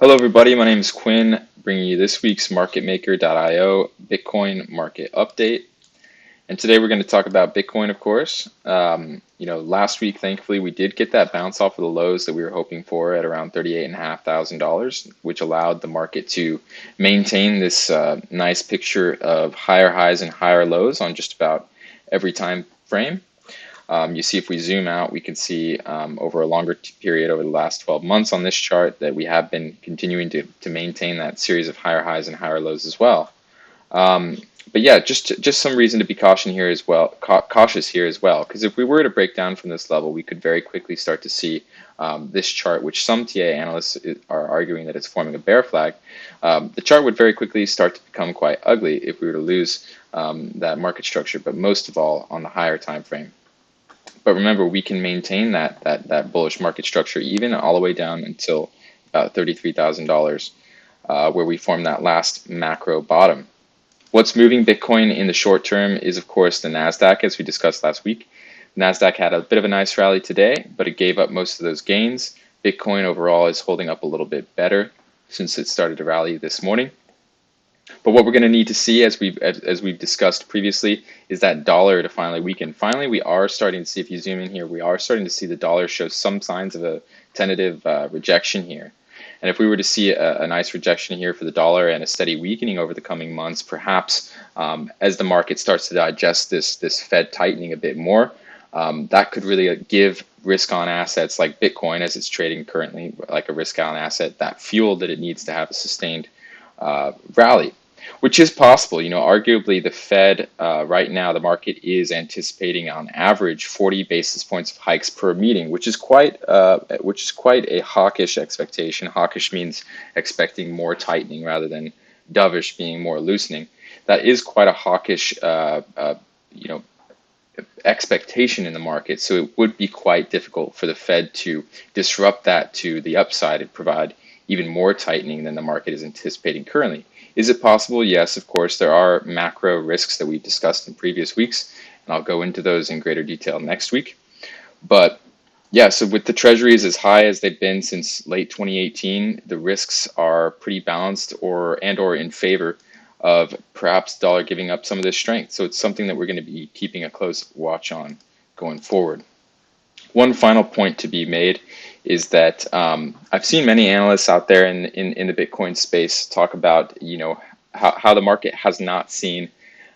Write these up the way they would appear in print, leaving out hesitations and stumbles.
Hello, everybody. My name is Quinn, bringing you this week's MarketMaker.io Bitcoin market update. And today we're going to talk about Bitcoin, of course. Last week, thankfully, we did get that bounce off of the lows that we were hoping for at around $38,500, which allowed the market to maintain this nice picture of higher highs and higher lows on just about every time frame. You see, if we zoom out, we can see over a longer period over the last 12 months on this chart that we have been continuing to maintain that series of higher highs and higher lows as well. But yeah, just some reason to be cautious here as well, because if we were to break down from this level, we could very quickly start to see this chart, which some TA analysts are arguing that it's forming a bear flag. The chart would very quickly start to become quite ugly if we were to lose that market structure, but most of all on the higher time frame. But remember, we can maintain that bullish market structure even all the way down until about $33,000, where we form that last macro bottom. What's moving Bitcoin in the short term is, of course, the NASDAQ, as we discussed last week. NASDAQ had a bit of a nice rally today, but it gave up most of those gains. Bitcoin overall is holding up a little bit better since it started to rally this morning. But what we're going to need to see, as we've discussed previously, is that dollar to finally weaken. Finally, we are starting to see, if you zoom in here, we are starting to see the dollar show some signs of a tentative rejection here. And if we were to see a nice rejection here for the dollar and a steady weakening over the coming months, perhaps as the market starts to digest this Fed tightening a bit more, that could really give risk-on assets like Bitcoin, as it's trading currently like a risk-on asset, that fuel that it needs to have a sustained rally, which is possible. Arguably the Fed right now, the market is anticipating on average 40 basis points of hikes per meeting, which is quite a hawkish expectation. Hawkish means expecting more tightening rather than dovish being more loosening. That is quite a hawkish expectation in the market. So it would be quite difficult for the Fed to disrupt that to the upside and provide even more tightening than the market is anticipating currently. Is it possible? Yes, of course. There are macro risks that we've discussed in previous weeks, and I'll go into those in greater detail next week. But yeah, so with the treasuries as high as they've been since late 2018, the risks are pretty balanced or in favor of perhaps the dollar giving up some of this strength. So it's something that we're going to be keeping a close watch on going forward. One final point to be made is that I've seen many analysts out there in the Bitcoin space talk about how the market has not seen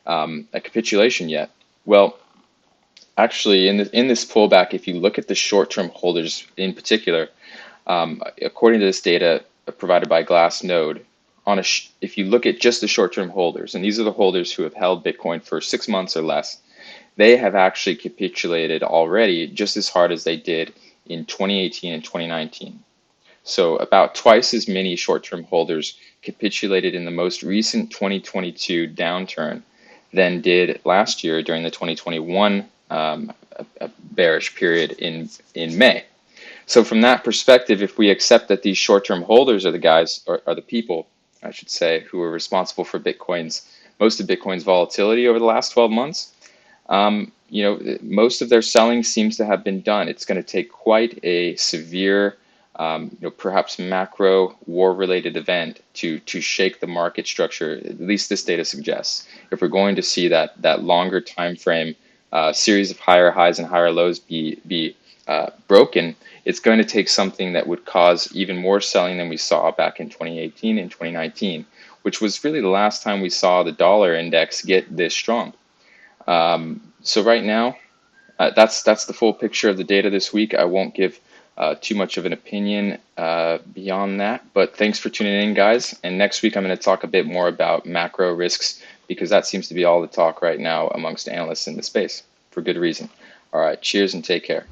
a capitulation yet. Well, actually, in this pullback, if you look at the short-term holders in particular, according to this data provided by Glassnode, if you look at just the short-term holders, and these are the holders who have held Bitcoin for 6 months or less, they have actually capitulated already just as hard as they did in 2018 and 2019. So about twice as many short-term holders capitulated in the most recent 2022 downturn than did last year during the 2021 bearish period in May. So from that perspective, if we accept that these short-term holders are the guys, or are the people, I should say, who are responsible for most of Bitcoin's volatility over the last 12 months, most of their selling seems to have been done. It's going to take quite a severe, perhaps macro war-related event to shake the market structure. At least this data suggests. If we're going to see that longer time frame series of higher highs and higher lows be broken, it's going to take something that would cause even more selling than we saw back in 2018 and 2019, which was really the last time we saw the dollar index get this strong. So right now, that's the full picture of the data this week. I won't give too much of an opinion beyond that, but thanks for tuning in, guys. And next week, I'm going to talk a bit more about macro risks, because that seems to be all the talk right now amongst analysts in the space, for good reason. All right, cheers and take care.